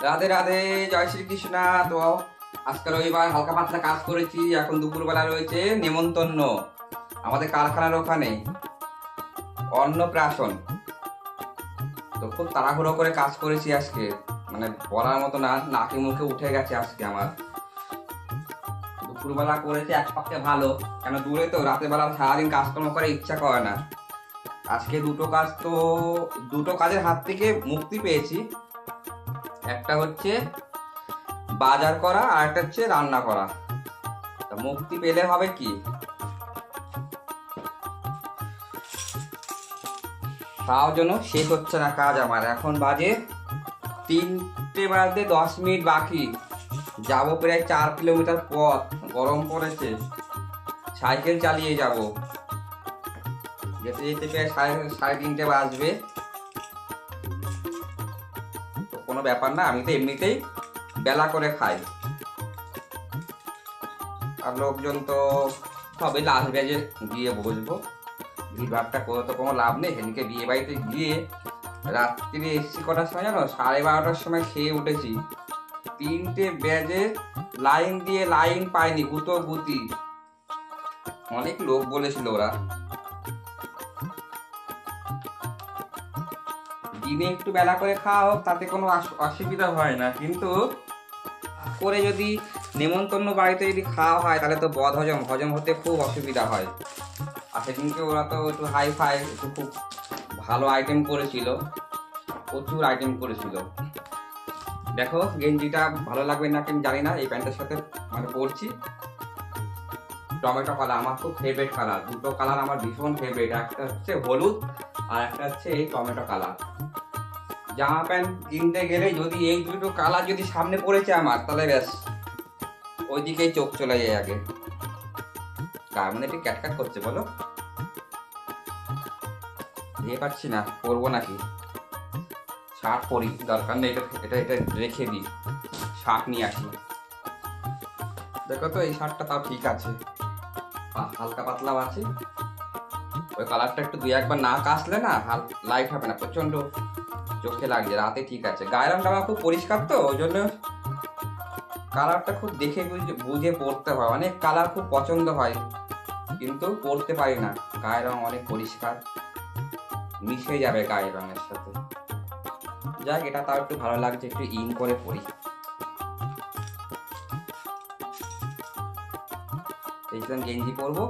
রাধে রাধে, জয় শ্রীকৃষ্ণ। তো আজকে রবিবার, হালকা পাতলা কাজ করেছি। এখন দুপুরবেলা রয়েছে নেমন্তন্ন আমাদের কারখানার ওখানে, অন্নপ্রাশন। তো খুব তাড়াহুড়ো করে কাজ করেছি আজকে, মানে বলার মতো না, নাকে মুখে উঠে গেছে আজকে আমার। দুপুরবেলা করেছে এক পক্ষে ভালো, কেন দূরে তো, রাতের বেলা সারাদিন কাজকর্ম করে ইচ্ছা করে না। আজকে দুটো কাজের হাত থেকে মুক্তি পেয়েছি। একটা হচ্ছে বাজার করা আর একটা হচ্ছে রান্না করা। তা মুক্তি পেলে হবে কি, তাও জন্য শেষ হচ্ছে না কাজ আমার। এখন বাজে 3:10 বাকি, যাবো প্রায় 4 কিলোমিটার পথ। গরম পড়েছে, সাইকেল চালিয়ে যাব। যেতে যেতে প্রায় সাড়ে 3টে বাজবে। তো কোনো ব্যাপার না, আমি তো এমনিতেই বেলা করে খাই। আর লোকজন তো সবে লাস্ট ব্যাচে গিয়ে বসবো। ভিড়ভাড়টা করে তো কোনো লাভ নেই। সেদিনকে বিয়ে বাড়িতে গিয়ে রাত্রিরে এসছি কটার সময় জানো? 12:30টার সময় খেয়ে উঠেছি। 3টে ব্যাচে লাইন দিয়ে লাইন পাইনি, গুতি। অনেক লোক বলেছিল ওরা। দিনে একটু বেলা করে খাওয়া হোক, তাতে কোনো অসুবিধা হয় না, কিন্তু করে যদি নেমন্তন্ন বাড়িতে যদি খাওয়া হয় তাহলে তো হজম হতে খুব অসুবিধা হয়। আর সেদিনকে ওরা তো একটু হাই ফাই, একটু খুব ভালো আইটেম করেছিল, প্রচুর আইটেম করেছিল। দেখো গেঞ্জিটা ভালো লাগবে না আমি জানি না, এই প্যান্টের সাথে মানে পরছি। টমেটো কালার আমার খুব ফেভারিট কালার। দুটো কালার আমার ভীষণ ফেভারিট, একটা হচ্ছে হলুদ আর একটা হচ্ছে এই টমেটো কালার। জামা প্যান্ট কিনতে গেলে যদি এই দুটো কালার যদি সামনে পড়েছে আমার, তাহলে ব্যাস ওইদিকেই চোখ চলে যায় আগে। তার মানে একটু ক্যাটক্যাট করছে, বলো দিয়ে পাচ্ছি না, পরবো নাকি? শার্ট পরি, দরকার নেই, এটা এটা রেখে দিই, শার্ট নিয়ে আসি। দেখো তো এই শার্টটা তাও ঠিক আছে, হালকা পাতলাও আছে। ওই কালারটা একটু 2-1বার না কাচলে না লাইট হবে না, প্রচন্ড চোখে লাগছে। রাতে ঠিক আছে। গায়ের রংটা আমার খুব পরিষ্কার তো, ওই জন্য কালারটা খুব দেখে বুঝে পরতে হয়। অনেক কালার খুব পছন্দ হয়, কিন্তু পরতে পারি না। গায়ের রং অনেক পরিষ্কার, মিশে যাবে গায়ের রঙের সাথে। যাক, এটা তাও একটু ভালো লাগছে, একটু ইন করে পরি। এইখানে গেঞ্জি পরবো,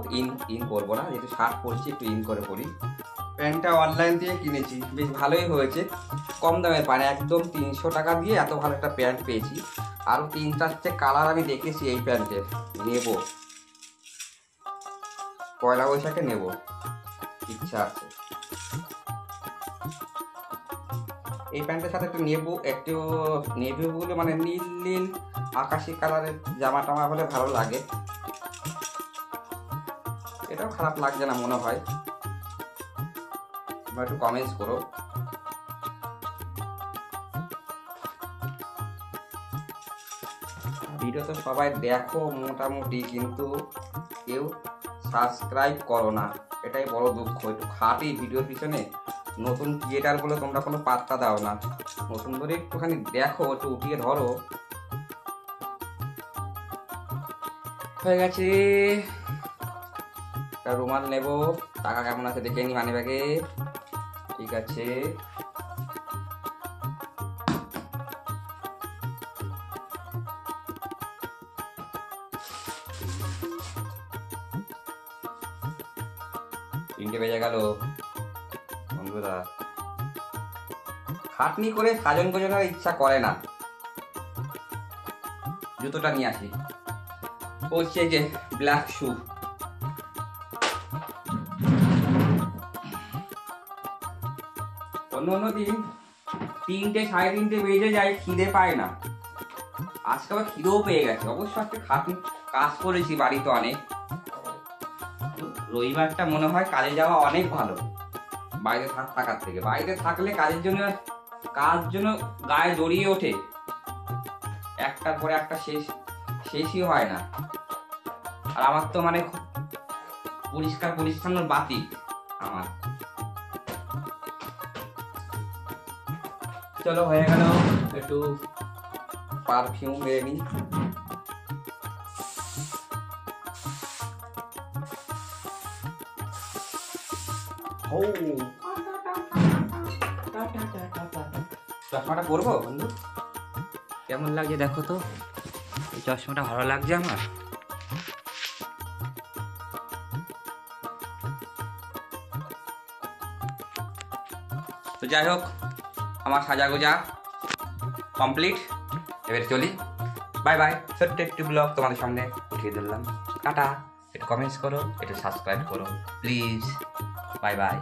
ইন করবো না, যেহেতু শার্ট পরছি একটু ইন করে পরি। প্যান্টটা অনলাইন থেকে কিনেছি, বেশ ভালোই হয়েছে, কম দামে পায়, একদম 300 টাকা দিয়ে এত ভালো একটা প্যান্ট পেয়েছি। আরও 3-4টে কালার আমি দেখেছি এই প্যান্টের, নেব, পয়লা বৈশাখে নেব, ইচ্ছা আছে। এই প্যান্টের সাথে একটু নেভি বলে, মানে নীল আকাশি কালারের জামা টামা হলে ভালো লাগে। এটাও খারাপ লাগছে না মনে হয়, তোমরা একটু কমেন্টস করো। ভিডিও তো সবাই দেখো মোটামুটি, কিন্তু কেউ সাবস্ক্রাইব করো না, এটাই বড় দুঃখ। একটু খাটি ভিডিওর পিছনে, নতুন ক্রিয়েটার বলে তোমরা কোনো পাত্তা দাও না। নতুন করে একটুখানি দেখো, একটু উঠিয়ে ধরো। হয়ে গেছে। একটা রুমাল নেব, টাকা কেমন আছে দেখে নি মানি ব্যাগে। ঠিক আছে, তিনটে বেজে গেল বন্ধুরা। খাটনি করে সাজন গোজনের ইচ্ছা করে না। জুতোটা নিয়ে আসি, বলছে যে ব্ল্যাক শু। অন্য দিন 3-3:30 বেজে যায়, খিদে পায় না। আজকে আবার খিদেও পেয়ে গেছে। অবশ্য আজকে খাটনি কাজ করেছি বাড়িতে অনেক। রবিবারটা মনে হয় কাজে যাওয়া অনেক ভালো বাইরে থাকার থেকে। বাড়িতে থাকলে কাজ জন্য গায়ে জড়িয়ে ওঠে, একটার পরে একটা শেষই হয় না। আর আমার তো মানে পরিষ্কার পরিচ্ছন্ন বাতি আমার। চলো হয়ে গেল, একটু পারফিউম মেরে নিই। চশমাটা পরবো বন্ধু, কেমন লাগছে দেখো তো। এই চশমাটা ভালো লাগছে আমার। তো যাই হোক, আমার সাজাগোজা কমপ্লিট। এবার চলি, বাই বাই। ছোট্ট একটি ব্লগ তোমাদের সামনে উঠিয়ে দিলাম। টাটা। একটু কমেন্টস করো, একটু সাবস্ক্রাইব করো প্লিজ। Bye bye.